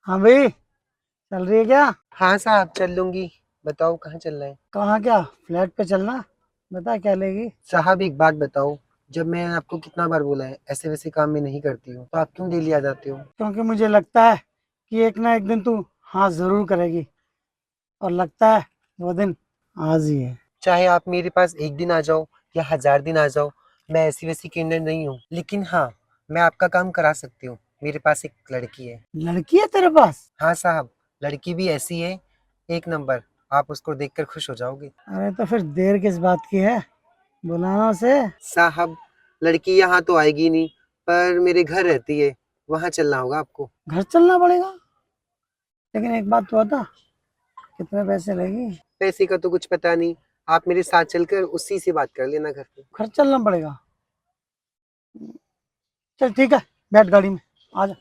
हाँ भाई, चल रही है क्या? हाँ साहब, चल लूंगी। बताओ कहाँ चल रहे हैं। कहाँ क्या? फ्लैट पे चलना। बता क्या लेगी? साहब एक बात बताओ। जब मैंने आपको कितना बार बोला है ऐसे वैसे काम में नहीं करती हूँ, तो आप क्यों डेली आ जाते हो। क्योंकि मुझे लगता है कि एक ना एक दिन तू हाँ जरूर करेगी। और लगता है वो दिन आज ही है। चाहे आप मेरे पास एक दिन आ जाओ या 1000 दिन आ जाओ, मैं ऐसी वैसी किन्नर नहीं हूँ। लेकिन हाँ, मैं आपका काम करा सकती हूँ। मेरे पास एक लड़की है। लड़की है तेरे पास? हाँ साहब, लड़की भी ऐसी है, एक नंबर। आप उसको देखकर खुश हो जाओगे। अरे तो फिर देर किस बात की है? बुलाना उसे। साहब, लड़की यहाँ तो आएगी नहीं, पर मेरे घर रहती है। वहाँ चलना होगा आपको। घर चलना पड़ेगा। लेकिन एक बात तो बता, कितने पैसे लेगी? पैसे का तो कुछ पता नहीं। आप मेरे साथ चलकर उसी से बात कर लेना घर पे। घर चलना पड़ेगा। चल ठीक है, बैठ गाड़ी में, आ जा।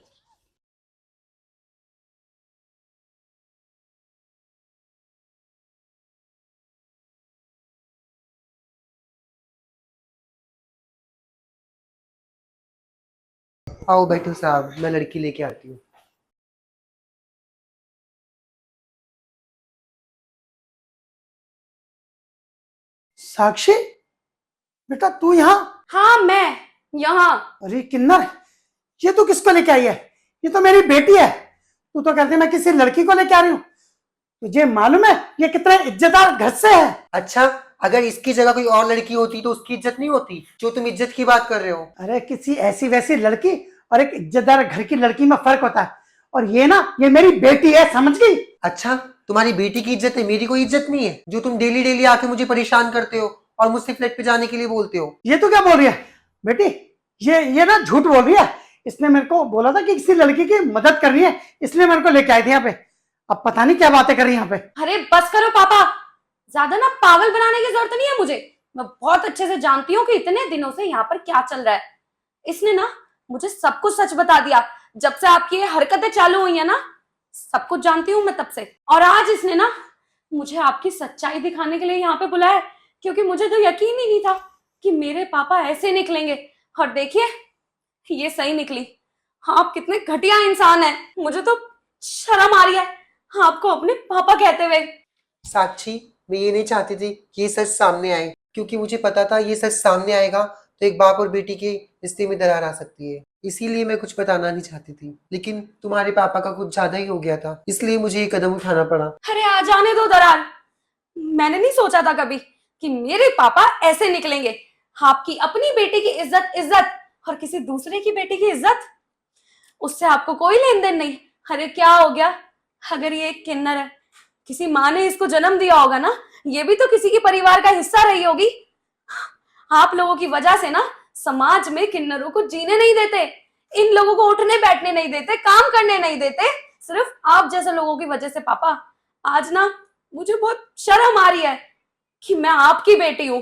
आओ बैठो साहब, मैं लड़की लेके आती हूँ। साक्षी, बेटा तू यहाँ? हाँ, मैं यहाँ। अरे किन्नर, ये तू किसको लेके आई है? ये तो मेरी बेटी है। तू तो कहती मैं किसी लड़की को लेके आ रही हूँ। तुझे मालूम है ये कितना इज्जतदार घर से है? अच्छा, अगर इसकी जगह कोई और लड़की होती तो उसकी इज्जत नहीं होती जो तुम इज्जत की बात कर रहे हो। अरे किसी ऐसी वैसी लड़की और एक इज्जतदार घर की लड़की में फर्क होता है। और ये ना, ये मेरी बेटी है, समझ गई? अच्छा, तुम्हारी बेटी की इज्जत है, मेरी कोई इज्जत नहीं है जो तुम डेली डेली आके मुझे परेशान करते हो और मुझसे फ्लैट पे जाने के लिए बोलते हो। ये तू क्या बोल रही है बेटी? ये ना झूठ बोल रही है। इसने मेरे को बोला था कि किसी लड़की की मदद करनी है, इसलिए मेरे को लेके आई थी यहाँ पे। अब पता नहीं क्या बातें कर रही है यहाँ पे। अरे बस करो पापा, ज्यादा ना पागल बनाने की जरूरत नहीं है मुझे। मैं बहुत अच्छे से जानती हूँ कि इतने दिनों से यहाँ पर क्या चल रहा है। इसने ना मुझे सब कुछ सच बता दिया। जब से आपकी ये हरकतें चालू हुई है ना, सब कुछ जानती हूँ मैं तब से। और आज इसने ना मुझे आपकी सच्चाई दिखाने के लिए यहाँ पे बुलाया है, क्योंकि मुझे तो यकीन ही नहीं था कि मेरे पापा ऐसे निकलेंगे। और देखिए, ये सही निकली। आप कितने घटिया इंसान हैं, मुझे तो शर्म आ रही है आपको अपने पापा कहते हुए। साक्षी, मैं ये नहीं चाहती थी कि ये सच सामने आए, क्योंकि मुझे पता था ये सच सामने आएगा तो एक बाप और बेटी के रिश्ते में दरार आ सकती है। इसीलिए मैं कुछ बताना नहीं चाहती थी, लेकिन तुम्हारे पापा का कुछ ज्यादा ही हो गया था, इसलिए मुझे ये कदम उठाना पड़ा। अरे आ जाने दो दरार। मैंने नहीं सोचा था कभी कि मेरे पापा ऐसे निकलेंगे। आपकी अपनी बेटी की इज्जत इज्जत, और किसी दूसरे की बेटी की इज्जत, उससे आपको कोई लेन देन नहीं। अरे क्या हो गया? अगर ये एक किन्नर है, किसी माँ ने इसको जन्म दिया होगा ना, ये भी तो किसी के परिवार का हिस्सा रही होगी। आप लोगों की वजह से ना समाज में किन्नरों को जीने नहीं देते, इन लोगों को उठने बैठने नहीं देते, काम करने नहीं देते। सिर्फ आप जैसे लोगों की वजह से पापा, आज ना मुझे बहुत शर्म आ रही है कि मैं आपकी बेटी हूं।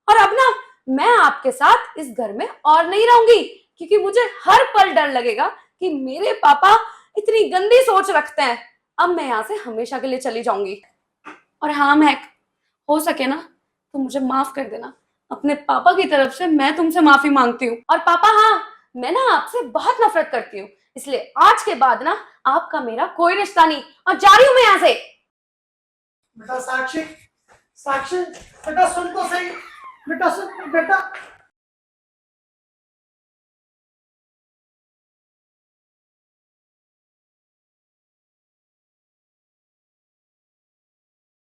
और अब ना मैं आपके साथ इस घर में और नहीं रहूंगी, क्योंकि मुझे हर पल डर लगेगा कि मेरे पापा इतनी गंदी सोच रखते हैं। अब मैं यहाँ से हमेशा के लिए चली जाऊंगी। और हाँ महक, हो सके ना तो मुझे माफ कर देना। अपने पापा की तरफ से मैं तुमसे माफी मांगती हूँ। और पापा, हाँ, मैं ना आपसे बहुत नफरत करती हूँ, इसलिए आज के बाद ना आपका मेरा कोई रिश्ता नहीं, और जा रही हूँ मैं यहाँ से। बेटा साक्षी, साक्षी, बेटा सुन तो सही। बेटा सुन बेटा।